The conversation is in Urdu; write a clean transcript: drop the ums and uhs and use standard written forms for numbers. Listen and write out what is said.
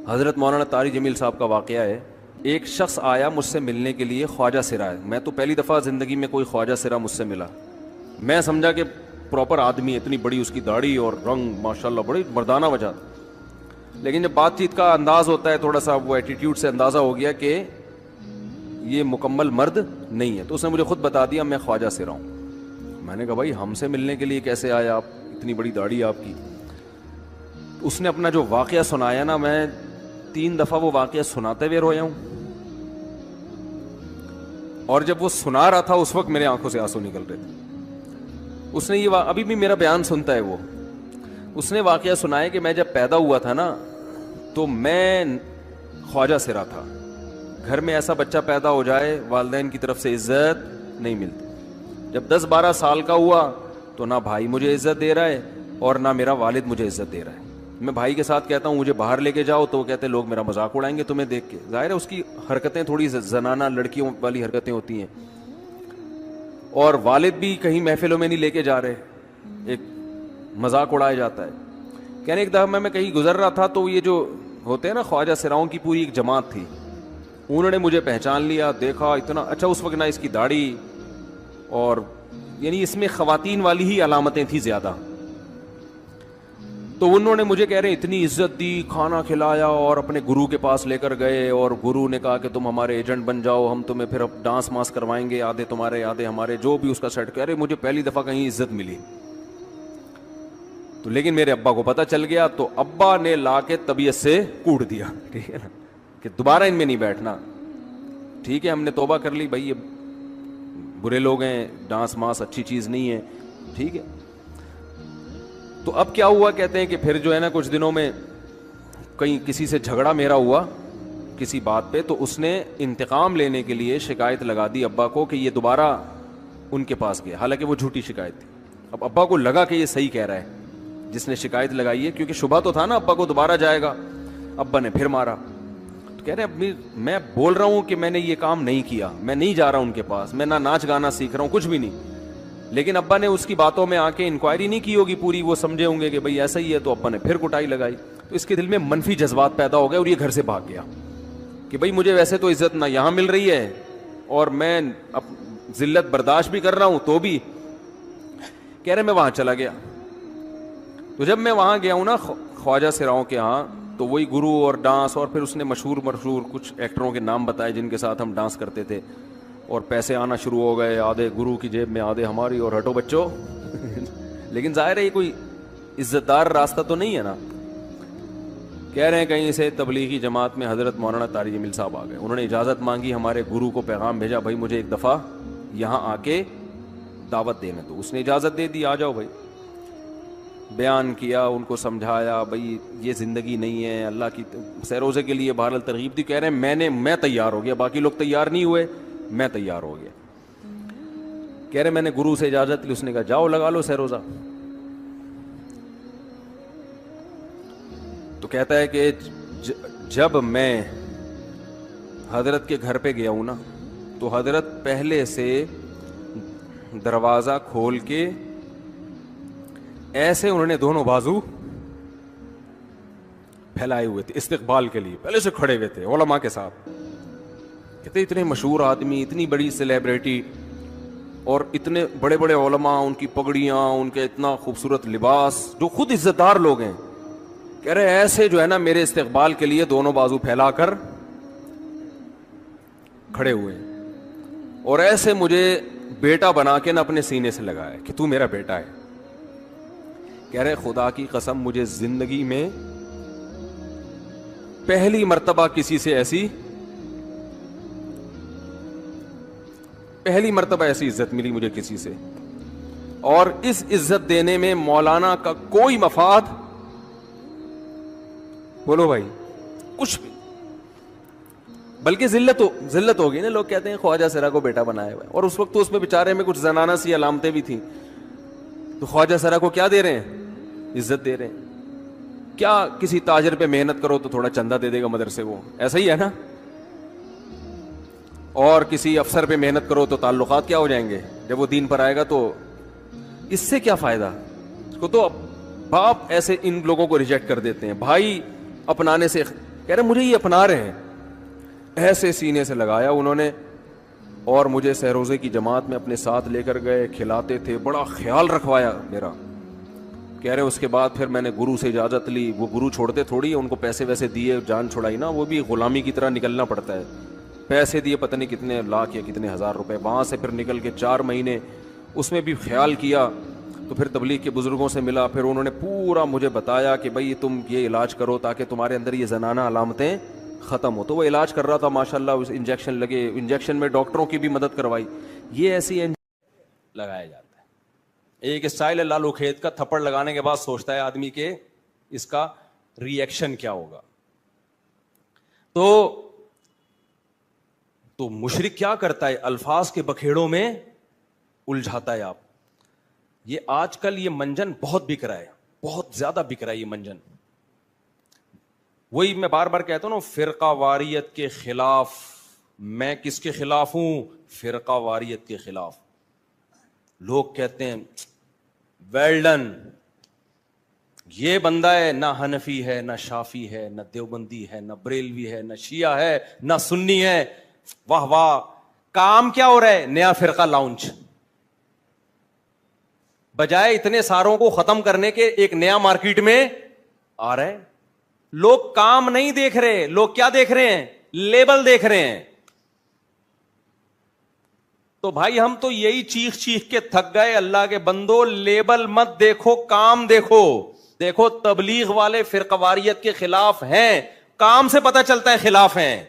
حضرت مولانا طارق جمیل صاحب کا واقعہ ہے. ایک شخص آیا مجھ سے ملنے کے لیے, خواجہ سرا ہے. میں تو پہلی دفعہ زندگی میں کوئی خواجہ سرا مجھ سے ملا. میں سمجھا کہ پراپر آدمی, اتنی بڑی اس کی داڑھی اور رنگ ماشاءاللہ بڑی مردانہ وجہ. لیکن جب بات چیت کا انداز ہوتا ہے تھوڑا سا, وہ ایٹیٹیوڈ سے اندازہ ہو گیا کہ یہ مکمل مرد نہیں ہے. تو اس نے مجھے خود بتا دیا میں خواجہ سرا ہوں. میں نے کہا بھائی ہم سے ملنے کے لیے کیسے آیا آپ, اتنی بڑی داڑھی آپ کی. اس نے اپنا جو واقعہ سنایا نا, میں 3 دفعہ وہ واقعہ سناتے ہوئے رویا ہوں. اور جب وہ سنا رہا تھا اس وقت میرے آنکھوں سے آنسو نکل رہے تھے. اس نے یہ ابھی بھی میرا بیان سنتا ہے وہ. اس نے واقعہ سنایا کہ میں جب پیدا ہوا تھا نا تو میں خواجہ سرا تھا. گھر میں ایسا بچہ پیدا ہو جائے والدین کی طرف سے عزت نہیں ملتی. جب 10-12 سال کا ہوا تو نہ بھائی مجھے عزت دے رہا ہے اور نہ میرا والد مجھے عزت دے رہا ہے. میں بھائی کے ساتھ کہتا ہوں مجھے باہر لے کے جاؤ تو وہ کہتے ہیں لوگ میرا مذاق اڑائیں گے تمہیں دیکھ کے. ظاہر ہے اس کی حرکتیں تھوڑی زنانہ لڑکیوں والی حرکتیں ہوتی ہیں. اور والد بھی کہیں محفلوں میں نہیں لے کے جا رہے, ایک مذاق اڑایا جاتا ہے. کہنے ایک دفعہ میں کہیں گزر رہا تھا تو یہ جو ہوتے ہیں نا خواجہ سراؤں کی پوری ایک جماعت تھی, انہوں نے مجھے پہچان لیا, دیکھا اتنا اچھا. اس وقت نہ اس کی داڑھی اور یعنی اس میں خواتین والی ہی علامتیں تھیں زیادہ. تو انہوں نے مجھے کہہ رہے اتنی عزت دی, کھانا کھلایا اور اپنے گرو کے پاس لے کر گئے. اور گرو نے کہا کہ تم ہمارے ایجنٹ بن جاؤ, ہم تمہیں پھر ڈانس ماس کروائیں گے, آدھے تمہارے آدھے ہمارے, جو بھی اس کا سیٹ. کہہ رہے مجھے پہلی دفعہ کہیں عزت ملی. تو لیکن میرے ابا کو پتہ چل گیا تو ابا نے لا کے طبیعت سے کوٹ دیا, ٹھیک ہے نا, کہ دوبارہ ان میں نہیں بیٹھنا. ٹھیک ہے ہم نے توبہ کر لی, بھائی یہ برے لوگ ہیں, ڈانس ماس اچھی چیز نہیں ہے, ٹھیک ہے. تو اب کیا ہوا, کہتے ہیں کہ پھر جو ہے نا کچھ دنوں میں کہیں کسی سے جھگڑا میرا ہوا کسی بات پہ, تو اس نے انتقام لینے کے لیے شکایت لگا دی ابا کو کہ یہ دوبارہ ان کے پاس گیا, حالانکہ وہ جھوٹی شکایت تھی. اب ابا کو لگا کہ یہ صحیح کہہ رہا ہے جس نے شکایت لگائی ہے, کیونکہ شبہ تو تھا نا ابا کو دوبارہ جائے گا. ابا نے پھر مارا. تو کہہ رہے ہیں میں بول رہا ہوں کہ میں نے یہ کام نہیں کیا, میں نہیں جا رہا ان کے پاس, میں نہ ناچ گانا سیکھ رہا ہوں, کچھ بھی نہیں. لیکن ابا نے اس کی باتوں میں آ کے انکوائری نہیں کی ہوگی پوری, وہ سمجھے ہوں گے کہ بھئی ایسا ہی ہے. تو ابا نے پھر کٹائی لگائی. تو اس کے دل میں منفی جذبات پیدا ہو گئے اور یہ گھر سے بھاگ گیا کہ بھئی مجھے ویسے تو عزت نہ یہاں مل رہی ہے اور میں ذلت برداشت بھی کر رہا ہوں تو بھی. کہہ رہے میں وہاں چلا گیا. تو جب میں وہاں گیا ہوں نا خواجہ سراؤں کے ہاں, تو وہی گرو اور ڈانس, اور پھر اس نے مشہور کچھ ایکٹروں کے نام بتائے جن کے ساتھ ہم ڈانس کرتے تھے, اور پیسے آنا شروع ہو گئے, آدھے گرو کی جیب میں آدھے ہماری, اور ہٹو بچوں. لیکن ظاہر ہے یہ کوئی عزت دار راستہ تو نہیں ہے نا. کہہ رہے ہیں کہیں سے تبلیغی جماعت میں حضرت مولانا طارق جمیل صاحب آ گئے, انہوں نے اجازت مانگی, ہمارے گرو کو پیغام بھیجا بھائی مجھے ایک دفعہ یہاں آ کے دعوت دینے دو. اس نے اجازت دے دی, آ جاؤ بھائی. بیان کیا, ان کو سمجھایا بھائی یہ زندگی نہیں ہے, اللہ کی سیروزے کے لیے بہرحال ترغیب دی. کہہ رہے ہیں میں تیار ہو گیا, باقی لوگ تیار نہیں ہوئے, میں تیار ہو گیا. کہہ رہے میں نے گرو سے اجازت لی, اس نے کہا جاؤ لگا لو سیروزہ. تو کہتا ہے کہ جب میں حضرت کے گھر پہ گیا ہوں نا تو حضرت پہلے سے دروازہ کھول کے ایسے انہوں نے دونوں بازو پھیلائے ہوئے تھے استقبال کے لیے, پہلے سے کھڑے ہوئے تھے علماء کے ساتھ. کہتے اتنے مشہور آدمی, اتنی بڑی سیلیبریٹی, اور اتنے بڑے بڑے علماء, ان کی پگڑیاں, ان کے اتنا خوبصورت لباس, جو خود عزت دار لوگ ہیں. کہہ رہے ایسے جو ہے نا میرے استقبال کے لیے دونوں بازو پھیلا کر کھڑے ہوئے, اور ایسے مجھے بیٹا بنا کے نہ اپنے سینے سے لگایا کہ تو میرا بیٹا ہے. کہہ رہے خدا کی قسم مجھے زندگی میں پہلی مرتبہ کسی سے پہلی مرتبہ ایسی عزت ملی مجھے کسی سے, اور اس عزت دینے میں مولانا کا کوئی مفاد, بولو بھائی, کچھ بھی, بلکہ ذلت ہوگی نا. لوگ کہتے ہیں خواجہ سرا کو بیٹا بنایا ہوا ہے, اور اس وقت تو اس میں بیچارے میں کچھ زنانہ سی علامتیں بھی تھیں. تو خواجہ سرا کو کیا دے رہے ہیں, عزت دے رہے ہیں. کیا کسی تاجر پہ محنت کرو تو تھوڑا چندہ دے دے گا مدرسے, وہ ایسا ہی ہے نا. اور کسی افسر پہ محنت کرو تو تعلقات کیا ہو جائیں گے, جب وہ دین پر آئے گا تو اس سے کیا فائدہ. اس کو تو باپ ایسے ان لوگوں کو ریجیکٹ کر دیتے ہیں, بھائی اپنانے سے کہہ رہے مجھے یہ اپنا رہے ہیں. ایسے سینے سے لگایا انہوں نے اور مجھے سہروزے کی جماعت میں اپنے ساتھ لے کر گئے, کھلاتے تھے, بڑا خیال رکھوایا میرا. کہہ رہے اس کے بعد پھر میں نے گرو سے اجازت لی. وہ گرو چھوڑتے تھوڑی, ان کو پیسے ویسے دیے, جان چھڑائی نا, وہ بھی غلامی کی طرح نکلنا پڑتا ہے. پیسے دیے پتہ نہیں کتنے لاکھ یا کتنے ہزار روپے. وہاں سے پھر نکل کے 4 مہینے اس میں بھی خیال کیا. تو پھر تبلیغ کے بزرگوں سے ملا, پھر انہوں نے پورا مجھے بتایا کہ بھائی تم یہ علاج کرو تاکہ تمہارے اندر یہ زنانہ علامتیں ختم ہو. تو وہ علاج کر رہا تھا ماشاءاللہ, انجیکشن لگے, انجیکشن میں ڈاکٹروں کی بھی مدد کروائی. یہ ایسی لگایا جاتا ہے. ایک اسٹائل ہے لالو کھیت کا, تھپڑ لگانے کے بعد سوچتا ہے آدمی کہ اس کا ری ایکشن کیا ہوگا. تو مشرک کیا کرتا ہے, الفاظ کے بکھیڑوں میں الجھاتا ہے. آپ یہ آج کل یہ منجن بہت بک رہا ہے, بہت زیادہ بک رہا ہے یہ منجن. وہی میں بار بار کہتا ہوں نا, فرقہ واریت کے خلاف. میں کس کے خلاف ہوں؟ فرقہ واریت کے خلاف. لوگ کہتے ہیں ویل ڈن, یہ بندہ ہے نہ حنفی ہے نہ شافی ہے نہ دیوبندی ہے نہ بریلوی ہے نہ شیعہ ہے نہ سنی ہے. واہ واہ, کام کیا ہو رہا ہے؟ نیا فرقہ لانچ. بجائے اتنے ساروں کو ختم کرنے کے ایک نیا مارکیٹ میں آ رہا ہے. لوگ کام نہیں دیکھ رہے, لوگ کیا دیکھ رہے ہیں؟ لیبل دیکھ رہے ہیں. تو بھائی ہم تو یہی چیخ چیخ کے تھک گئے, اللہ کے بندو لیبل مت دیکھو, کام دیکھو. دیکھو تبلیغ والے فرقہ واریت کے خلاف ہیں, کام سے پتہ چلتا ہے خلاف ہیں.